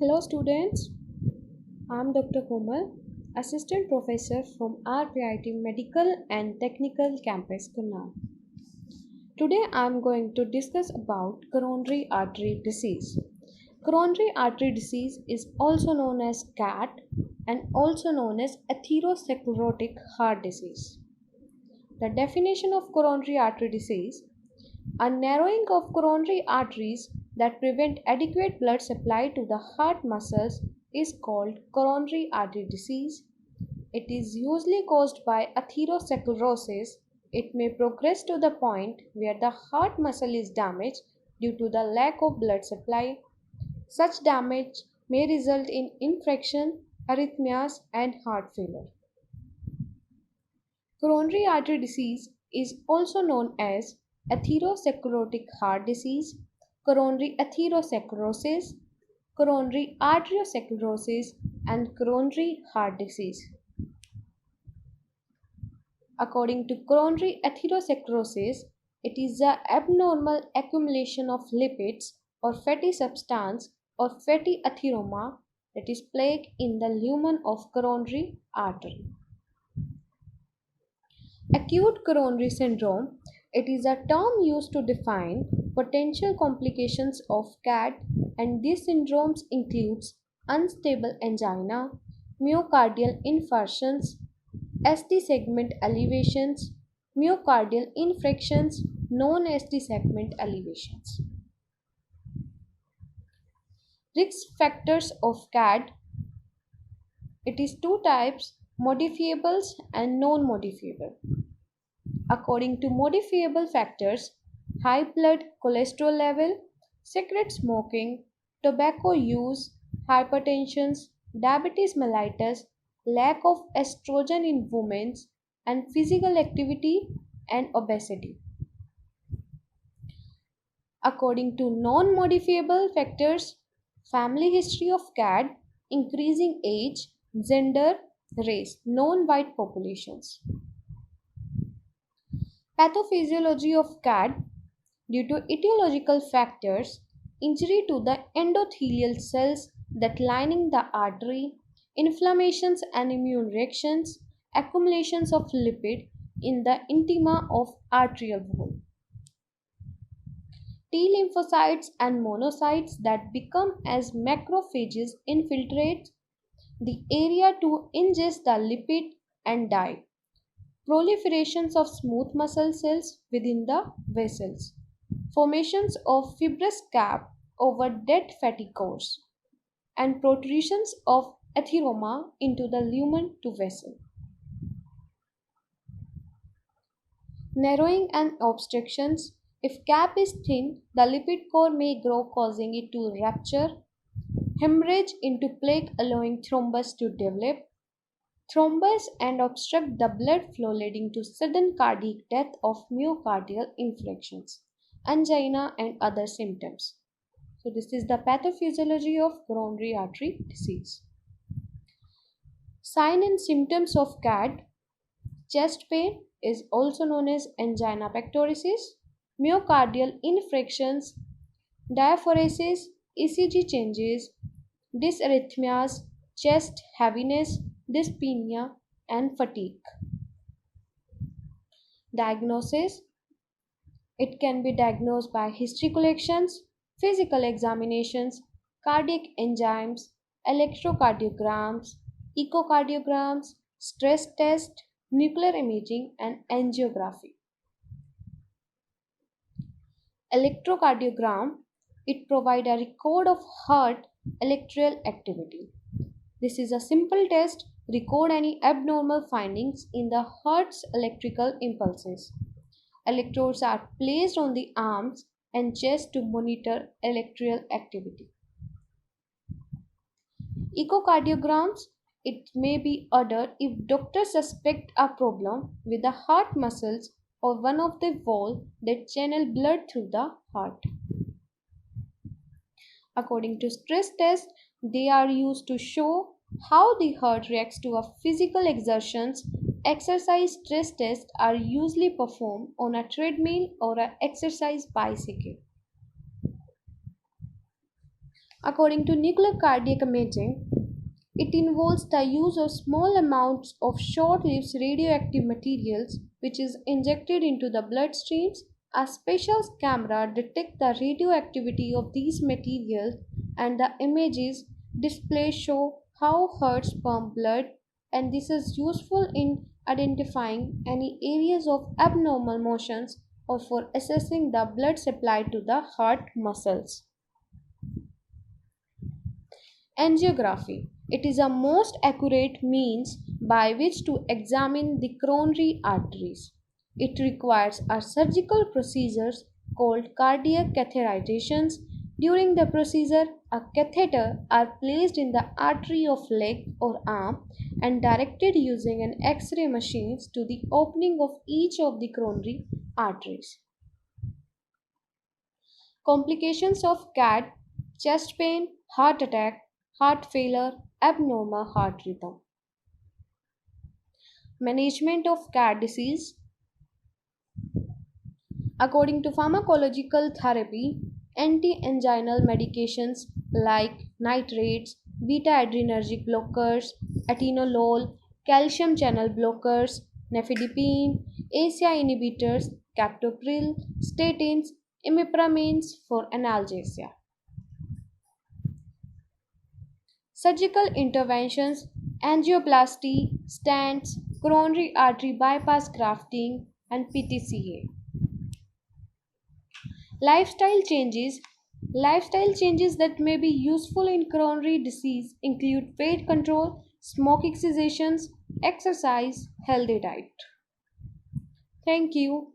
Hello students, I am Dr. Komal, Assistant Professor from RPIT Medical and Technical Campus Karnal. Today I am going to discuss about coronary artery disease. Coronary artery disease is also known as CAT and also known as atherosclerotic heart disease. The definition of coronary artery disease: a narrowing of coronary arteries that prevent adequate blood supply to the heart muscles is called coronary artery disease. It is usually caused by atherosclerosis. It may progress to the point where the heart muscle is damaged due to the lack of blood supply. Such damage may result in infection, arrhythmias, and heart failure. Coronary artery disease is also known as atherosclerotic heart disease, coronary atherosclerosis, coronary arteriosclerosis, and coronary heart disease. According to coronary atherosclerosis, it is the abnormal accumulation of lipids or fatty substance or fatty atheroma, that is plaque, in the lumen of coronary artery. Acute coronary syndrome: it is a term used to define potential complications of CAD, and these syndromes includes unstable angina, myocardial infarctions, ST segment elevations, myocardial infarctions, non-ST segment elevations. Risk factors of CAD: it is two types, modifiables and non-modifiable. According to modifiable factors: high blood cholesterol level, cigarette smoking, tobacco use, hypertension, diabetes mellitus, lack of estrogen in women, and physical activity and obesity. According to non modifiable factors: family history of CAD, increasing age, gender, race, non white populations. Pathophysiology of CAD: due to etiological factors, injury to the endothelial cells that lining the artery, inflammations and immune reactions, accumulations of lipid in the intima of arterial wall. T lymphocytes and monocytes that become as macrophages infiltrate the area to ingest the lipid and die. Proliferations of smooth muscle cells within the vessels. Formations of fibrous cap over dead fatty cores. And protrusions of atheroma into the lumen to vessel. Narrowing and obstructions: if cap is thin, the lipid core may grow, causing it to rupture. Hemorrhage into plaque, allowing thrombus to develop. Thrombus and obstruct the blood flow, leading to sudden cardiac death of myocardial infarctions, angina, and other symptoms. So, this is the pathophysiology of coronary artery disease. Sign and symptoms of CAD: chest pain is also known as angina pectoris, myocardial infarctions, diaphoresis, ECG changes, dysarrhythmias, chest heaviness, dyspnea, and fatigue. Diagnosis: it can be diagnosed by history collections, physical examinations, cardiac enzymes, electrocardiograms, echocardiograms, stress test, nuclear imaging, and angiography. Electrocardiogram: it provides a record of heart electrical activity. This is a simple test, record any abnormal findings in the heart's electrical impulses. Electrodes are placed on the arms and chest to monitor electrical activity. Echocardiograms: it may be ordered if doctors suspect a problem with the heart muscles or one of the valves that channel blood through the heart. According to stress tests, they are used to show how the heart reacts to a physical exertions. Exercise stress tests are usually performed on a treadmill or an exercise bicycle. According to nuclear cardiac imaging, it involves the use of small amounts of short-lived radioactive materials which is injected into the bloodstreams. A special camera detects the radioactivity of these materials and the images displayed show how hearts pump blood, and this is useful in identifying any areas of abnormal motions or for assessing the blood supply to the heart muscles. Angiography. It is a most accurate means by which to examine the coronary arteries. It requires a surgical procedures called cardiac catheterizations. During the procedure, a catheter are placed in the artery of leg or arm and directed using an X-ray machines to the opening of each of the coronary arteries. Complications of CAD: chest pain, heart attack, heart failure, abnormal heart rhythm. Management of CAD disease. According to pharmacological therapy, anti-anginal medications like nitrates, beta-adrenergic blockers, atenolol, calcium channel blockers, nifedipine, ACI inhibitors, captopril, statins, imipramines for analgesia. Surgical interventions: angioplasty, stents, coronary artery bypass grafting, and PTCA. Lifestyle changes. Lifestyle changes that may be useful in coronary disease include weight control, smoking cessations, exercise, healthy diet. Thank you.